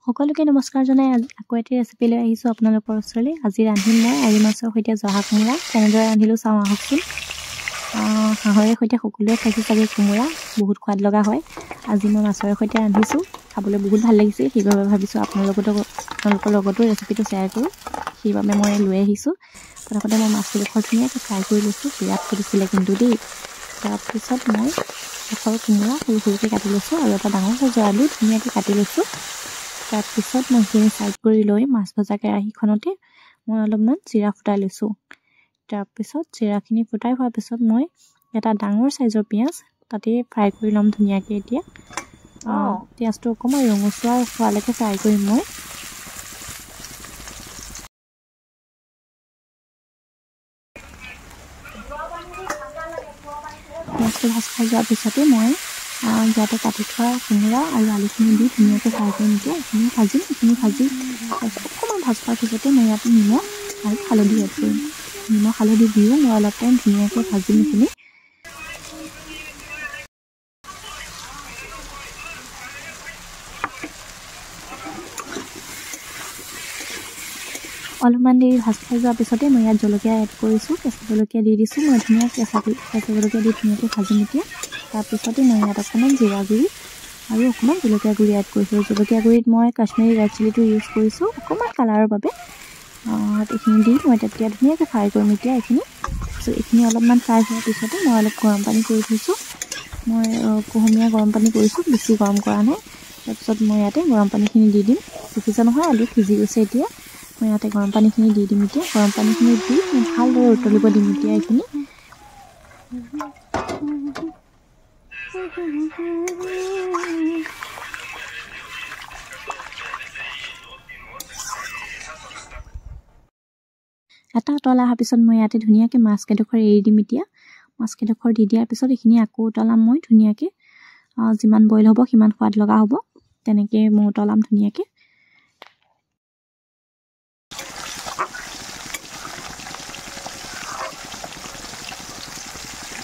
সকলোকে নমস্কাৰ জনাই আকৌ এটি ৰেচিপি লৈ আহিছোঁ আপোনালোকৰ ওচৰলৈ। আজি ৰান্ধিম মই আৰি মাছৰ সৈতে জহা কোমোৰা। কেনেদৰে ৰান্ধিলোঁ চাওঁ আহকচোন। হাঁহৰে সৈতে সকলোৱে খাইছে চাগে কোমোৰা, বহুত সোৱাদ লগা হয়। আজি মই মাছৰ সৈতে ৰান্ধিছোঁ, খাবলৈ বহুত ভাল লাগিছে। সেইবাবে ভাবিছোঁ আপোনালোকৰ লগতো ৰেচিপিটো শ্বেয়াৰ কৰোঁ, সেইবাবে মই লৈ আহিছোঁ। প্ৰথমতে মই মাছকেইডোখৰ ধুনীয়াকৈ ফ্ৰাই কৰি লৈছোঁ, বিৰাট ফুটিছিলে কিন্তু দেই। তাৰপিছত মই এখৰ কোমোৰা সৰু সৰুকৈ কাটি লৈছোঁ আৰু এটা ডাঙৰ সজোৱা আলু ধুনীয়াকৈ কাটি লৈছোঁ। তাৰপিছত মই সেইখিনি ছাইড কৰি লৈ মাছ ভজা কেৰাহীখনতে মই অলপমান জিৰা ফুটাই লৈছোঁ। তাৰপিছত জিৰাখিনি ফুটাই হোৱাৰ পিছত মই এটা ডাঙৰ চাইজৰ পিঁয়াজ তাতে ফ্ৰাই কৰি ল'ম ধুনীয়াকৈ। এতিয়া পিঁয়াজটো অকণমান ৰঙচুৱা হোৱালৈকে ফ্ৰাই কৰিম মই। পিঁয়াজটো ভাজ খাই যোৱাৰ পিছতে মই ইয়াতে কাটি থোৱা কোমোৰা আৰু আলুখিনি দি ধুনীয়াকৈ ফ্ৰাই কৰিম। এতিয়া এইখিনি ভাজি অকণমান ভাজ খোৱাৰ পিছতে মই ইয়াত নিমখ আৰু হালধি এড কৰিম। নিমখ হালধি দিও মই অলপ টাইম ধুনীয়াকৈ ভাজিম এইখিনি। অলপমান দেৰি ভাজ খাই যোৱাৰ পিছতে মই ইয়াত জলকীয়া এড কৰিছোঁ, কেঁচা জলকীয়া দি দিছোঁ। মই ধুনীয়াকৈ কেঁচা জলকীয়া দি ধুনীয়াকৈ ভাজিম এতিয়া। তাৰপিছতে মই ইয়াত অকণমান জিৰা গুড়ি আৰু অকণমান জলকীয়া গুড়ি এড কৰিছোঁ। জলকীয়া গুড়িত মই কাশ্মীৰী ৰেড চিলিটো ইউজ কৰিছোঁ অকণমান কালাৰৰ বাবে। এইখিনি দি মই তেতিয়া ধুনীয়াকৈ ফ্ৰাই কৰিম এতিয়া এইখিনি। তাৰপিছত এইখিনি অলপমান ফ্ৰাই হোৱাৰ পিছতে মই অলপ গৰম পানী কৰি থৈছোঁ। মই কুহুমীয়া গৰম পানী কৰিছোঁ, বেছি গৰম কৰা নাই। তাৰপিছত মই ইয়াতে গৰম পানীখিনি দি দিম। দেখিছে নহয় আলু সিজি গৈছে এতিয়া। মই ইয়াতে গৰম পানীখিনি দি দিম এতিয়া। গৰম পানীখিনি দি ভালদৰে উতলিব দিম এতিয়া এইখিনি। এটা উতল অহাৰ পিছত মই ইয়াতে ধুনীয়াকৈ মাছকেইডোখৰ এৰি দিম এতিয়া। মাছকেইডোখৰ দি দিয়াৰ পিছত এইখিনি আকৌ উতলাম মই ধুনীয়াকৈ। যিমান বইল হ'ব সিমান সোৱাদ লগা হ'ব, তেনেকৈ মই উতলাম ধুনীয়াকৈ।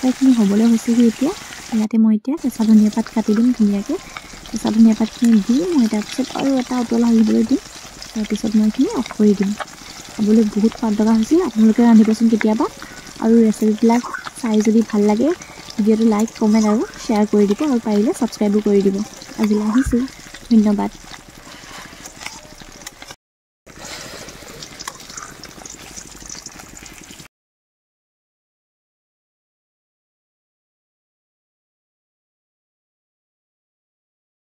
এইখিনি হ'বলৈ হৈছেহি এতিয়া। ইয়াতে মই এতিয়া কেঁচা ধনিয়া পাত কাটি দিম ধুনীয়াকৈ। কেঁচা ধনিয়া পাতখিনি দি মই তাৰপিছত আৰু এটা উতল আহিবলৈ দিম। তাৰপিছত মই এইখিনি অফ কৰি দিম। খাবলৈ বহুত সোৱাদ লগা হৈছিল। আপোনালোকে ৰান্ধিবচোন কেতিয়াবা। আৰু ৰেচিপিবিলাক চাই যদি ভাল লাগে ভিডিঅ'টো লাইক, কমেণ্ট আৰু শ্বেয়াৰ কৰি দিব, আৰু পাৰিলে ছাবস্ক্ৰাইবো কৰি দিব। আজিলৈ আহিছোঁ, ধন্যবাদ।